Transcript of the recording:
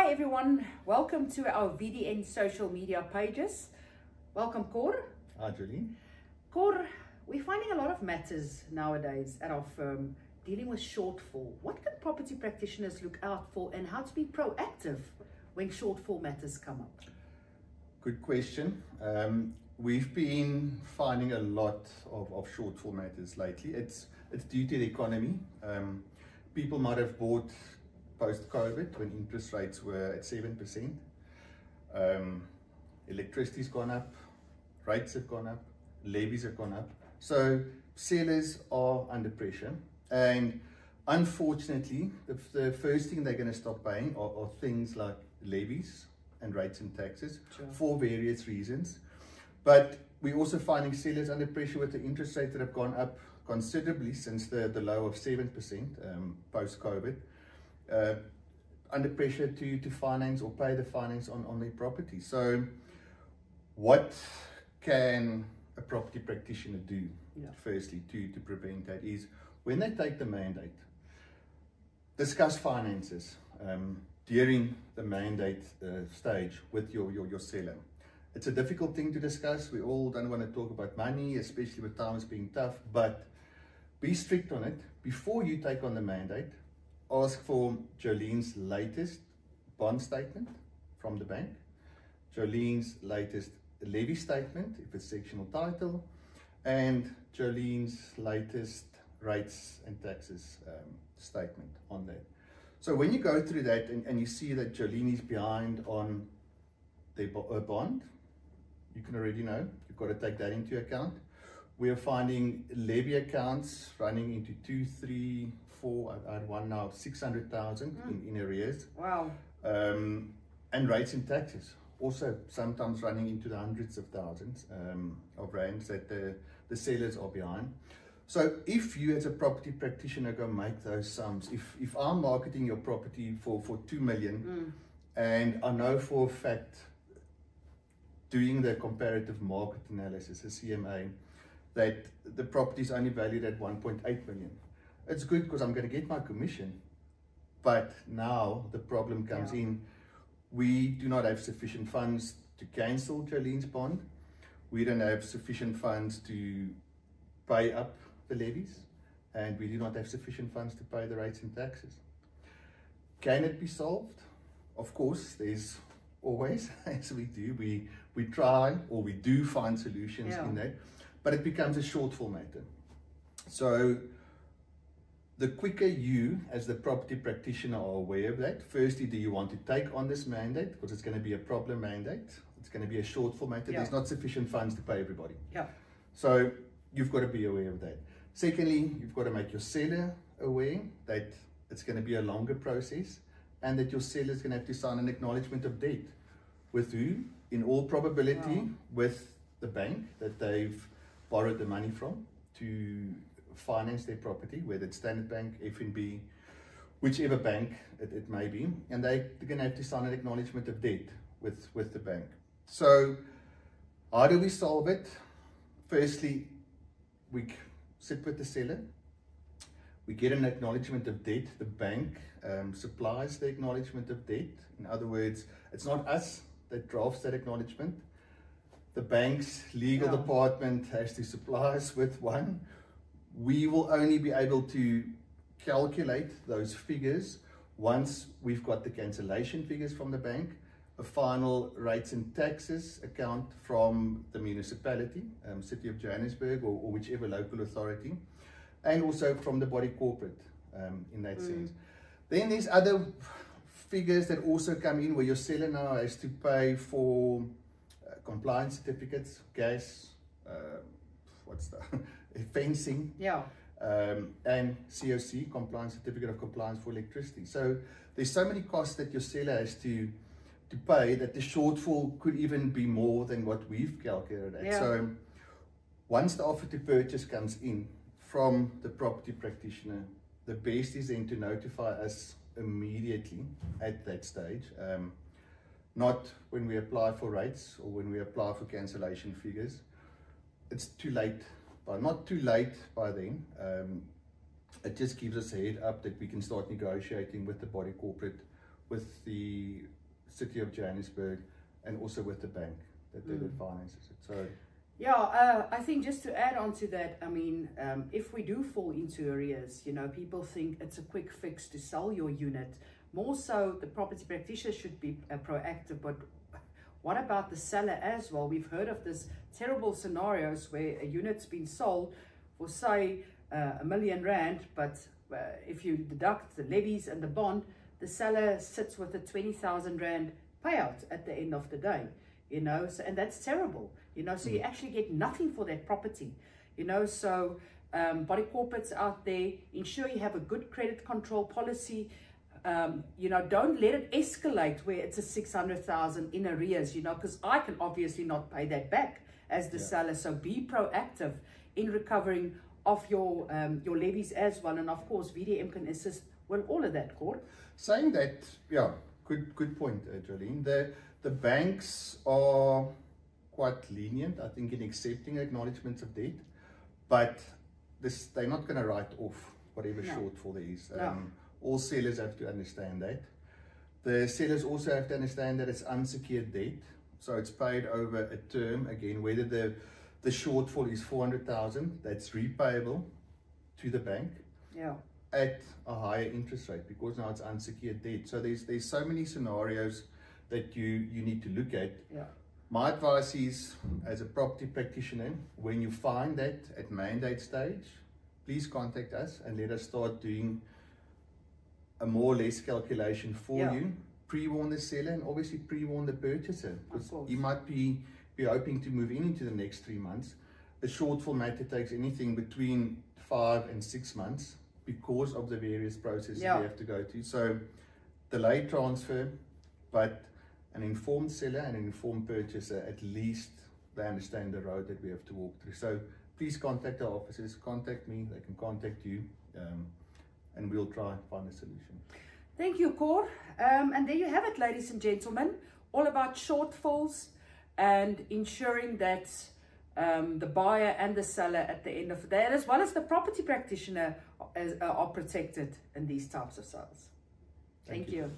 Hi everyone, welcome to our VDN social media pages. Welcome Cor. Hi Jolene. Cor, we're finding a lot of matters nowadays at our firm dealing with shortfall. What can property practitioners look out for and how to be proactive when shortfall matters come up? Good question. We've been finding a lot of shortfall matters lately. It's due to the economy. People might have bought post-COVID when interest rates were at 7%. Electricity's gone up, rates have gone up, levies have gone up. So sellers are under pressure, and unfortunately the first thing they're going to stop paying are things like levies and rates and taxes. Sure. For various reasons. But we're also finding sellers under pressure with the interest rates that have gone up considerably since the low of 7% post-COVID. Under pressure to finance or pay the finance on their property. So what can a property practitioner do? Firstly, to prevent that is when they take the mandate, discuss finances during the mandate stage with your seller. It's a difficult thing to discuss. We all don't want to talk about money, especially with times being tough, but be strict on it. Before you take on the mandate, ask for Jolene's latest bond statement from the bank, Jolene's latest levy statement, if it's sectional title, and Jolene's latest rates and taxes statement on that. So when you go through that and you see that Jolene is behind on their bond, you can already know you've got to take that into account. We are finding levy accounts running into 2, 3, 4, I had one now, 600,000 in arrears. Wow. And rates and taxes also sometimes running into the hundreds of thousands of rands that the sellers are behind. So if you as a property practitioner go make those sums, if I'm marketing your property for 2 million and I know for a fact doing the comparative market analysis, the CMA, that the property is only valued at 1.8 million. It's good because I'm going to get my commission. But now the problem comes in. We do not have sufficient funds to cancel Jolene's bond. We don't have sufficient funds to pay up the levies. And we do not have sufficient funds to pay the rates and taxes. Can it be solved? Of course, there's always, as we do, we try or we do find solutions in that. But it becomes a shortfall matter. So the quicker you, as the property practitioner, are aware of that, firstly, do you want to take on this mandate? Because it's going to be a problem mandate. It's going to be a shortfall matter. There's not sufficient funds to pay everybody. So you've got to be aware of that. Secondly, you've got to make your seller aware that it's going to be a longer process and that your seller is going to have to sign an acknowledgement of debt. With who? In all probability, with the bank that they've borrowed the money from to finance their property, whether it's Standard Bank, FNB, whichever bank it may be, and they're going to have to sign an acknowledgement of debt with the bank. So how do we solve it? Firstly, we sit with the seller, we get an acknowledgement of debt, the bank supplies the acknowledgement of debt. In other words, it's not us that drafts that acknowledgement. The bank's legal department has to supply us with one. We will only be able to calculate those figures once we've got the cancellation figures from the bank, a final rates and taxes account from the municipality, City of Johannesburg or whichever local authority, and also from the body corporate in that sense. Then there's other figures that also come in where your seller now has to pay for compliance certificates, gas, fencing, and COC, compliance certificate of compliance for electricity. So there's so many costs that your seller has to pay that the shortfall could even be more than what we've calculated. So once the offer to purchase comes in from the property practitioner, the best is then to notify us immediately at that stage. Not when we apply for rates or when we apply for cancellation figures. It's too late, but not too late by then. It just gives us a head up that we can start negotiating with the body corporate, with the City of Johannesburg, and also with the bank that finances it. So yeah, I think just to add on to that, I mean, if we do fall into arrears, you know, people think it's a quick fix to sell your unit. More so, the property practitioner should be proactive, but what about the seller as well? We've heard of this terrible scenarios where a unit's been sold for, say, R1 million, but if you deduct the levies and the bond, the seller sits with a 20,000 Rand payout at the end of the day, you know, so, and that's terrible, you know, so you actually get nothing for that property, you know. So body corporates out there, ensure you have a good credit control policy. You know, don't let it escalate where it's a 600,000 in arrears, you know, because I can obviously not pay that back as the seller. So be proactive in recovering of your levies as well. And of course, VDM can assist with all of that, Cor. Saying that, yeah, good point, Jolene. The banks are quite lenient, I think, in accepting acknowledgements of debt, but they're not going to write off whatever shortfall there is. All sellers have to understand that. The sellers also have to understand that it's unsecured debt, so it's paid over a term. Again, whether the shortfall is 400,000, that's repayable to the bank at a higher interest rate, because now it's unsecured debt. So there's so many scenarios that you need to look at. My advice is, as a property practitioner, when you find that at mandate stage, please contact us and let us start doing a more or less calculation for you. Pre-warn the seller and obviously pre-warn the purchaser, because you might be hoping to move into the next 3 months. A shortfall matter takes anything between 5 and 6 months because of the various processes you have to go to. So delay transfer, but an informed seller and an informed purchaser, at least they understand the road that we have to walk through. So please contact our offices, contact me, they can contact you, and we'll try and find a solution. Thank you, Cor. And there you have it, ladies and gentlemen, all about shortfalls and ensuring that the buyer and the seller at the end of the day, as well as the property practitioner, are protected in these types of sales. Thank you.